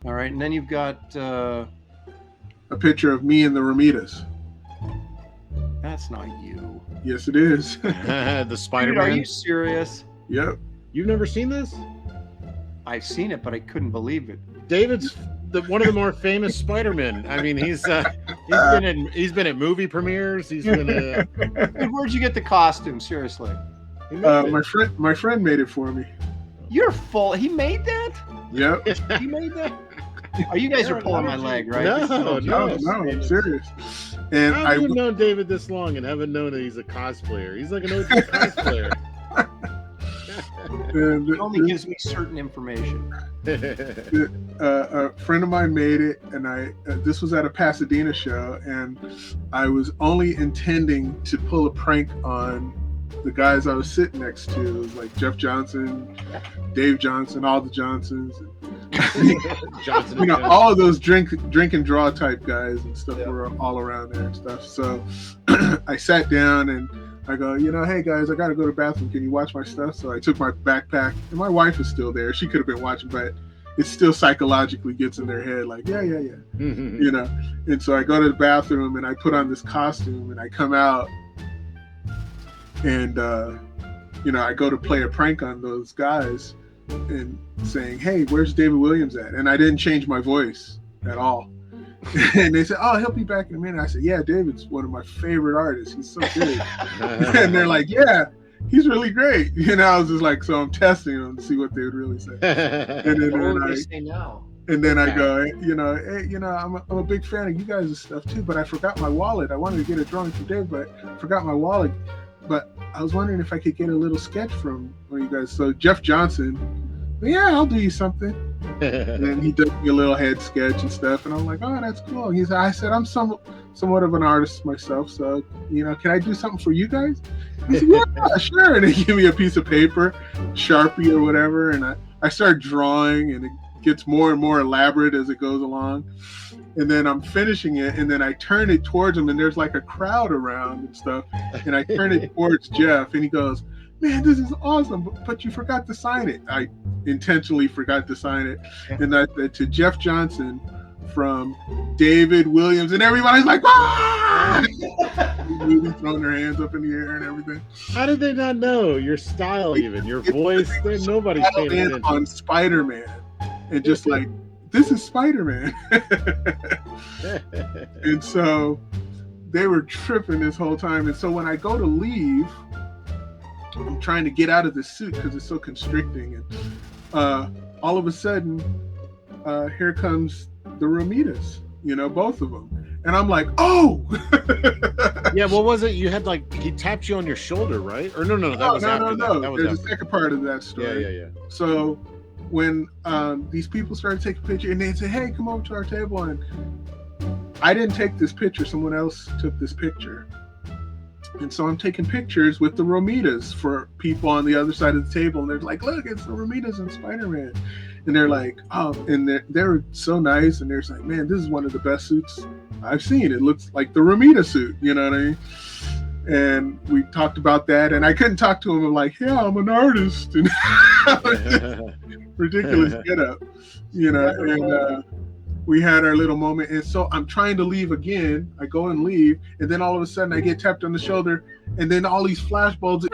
All right, and then you've got a picture of me and the Romitas. that's not you. Yes, it is. The Spider-Man. Dude, are you serious? Yep. You've never seen this? I've seen it, but I couldn't believe it. David's one of the more famous Spider-Men. I mean, he's been at movie premieres. He's been Dude, where'd you get the costume? Seriously. My friend made it for me. You're full. He made that? Yep. He made that? Oh, you guys are pulling my leg, right? No, I'm serious. And I've known David this long and haven't known that he's a cosplayer. He's like an OG cosplayer. And It only gives me certain information. a friend of mine made it, and this was at a Pasadena show, and I was only intending to pull a prank on the guys I was sitting next to. It was like Jeff Johnson, Dave Johnson, all the Johnsons, Johnson, all of those drink and draw type guys and stuff were all around there and stuff. So I sat down and I go, hey guys, I got to go to the bathroom. Can you watch my stuff? So I took my backpack, and my wife is still there. She could have been watching, but it still psychologically gets in their head like, yeah. And so I go to the bathroom and I put on this costume and I come out and, I go to play a prank on those guys and saying, hey, where's David Williams at? And I didn't change my voice at all. And they said, oh, he'll be back in a minute. I said, yeah, David's one of my favorite artists. He's so good. And they're like, yeah, he's really great. I was just like, so I'm testing them to see what they would really say. And then, What would they say now? And then I go, hey, I'm a big fan of you guys' stuff too, but I forgot my wallet. I wanted to get a drawing from Dave, but I forgot my wallet. But I was wondering if I could get a little sketch from one of you guys. So Jeff Johnson, yeah, I'll do you something. And then he did me a little head sketch and stuff, and I'm like, oh, that's cool. I said, I'm somewhat of an artist myself, so can I do something for you guys? He said, yeah, sure. And they give me a piece of paper, Sharpie or whatever, and I start drawing, and it gets more and more elaborate as it goes along. And then I'm finishing it, and then I turn it towards him, and there's like a crowd around and stuff, and I turn it towards Jeff, and he goes, man, this is awesome, but you forgot to sign it. I intentionally forgot to sign it. And I said to Jeff Johnson from David Williams, and everybody's like, ah! Really throwing their hands up in the air and everything. How did they not know your style, even your voice? Nobody's paying attention. On Spider-Man, and just like, this is Spider-Man. And so they were tripping this whole time. And so when I go to leave, I'm trying to get out of the suit because it's so constricting, and all of a sudden, here comes the Romitas, both of them, and I'm like, oh. Yeah, what was it? You had he tapped you on your shoulder, right? Or no, that was after that. That was There's a second part of that story. Yeah. So when these people started taking pictures, and they said, hey, come over to our table, and I didn't take this picture. Someone else took this picture. And so I'm taking pictures with the Romitas for people on the other side of the table. And they're like, look, it's the Romitas and Spider-Man. And they're like, oh, and they're so nice. And they're like, man, this is one of the best suits I've seen. It looks like the Romita suit, you know what I mean? And we talked about that. And I couldn't talk to him. I'm like, yeah, I'm an artist. And ridiculous get up, and we had our little moment. And so I'm trying to leave again. I go and leave, and then all of a sudden I get tapped on the shoulder, and then all these flashbulbs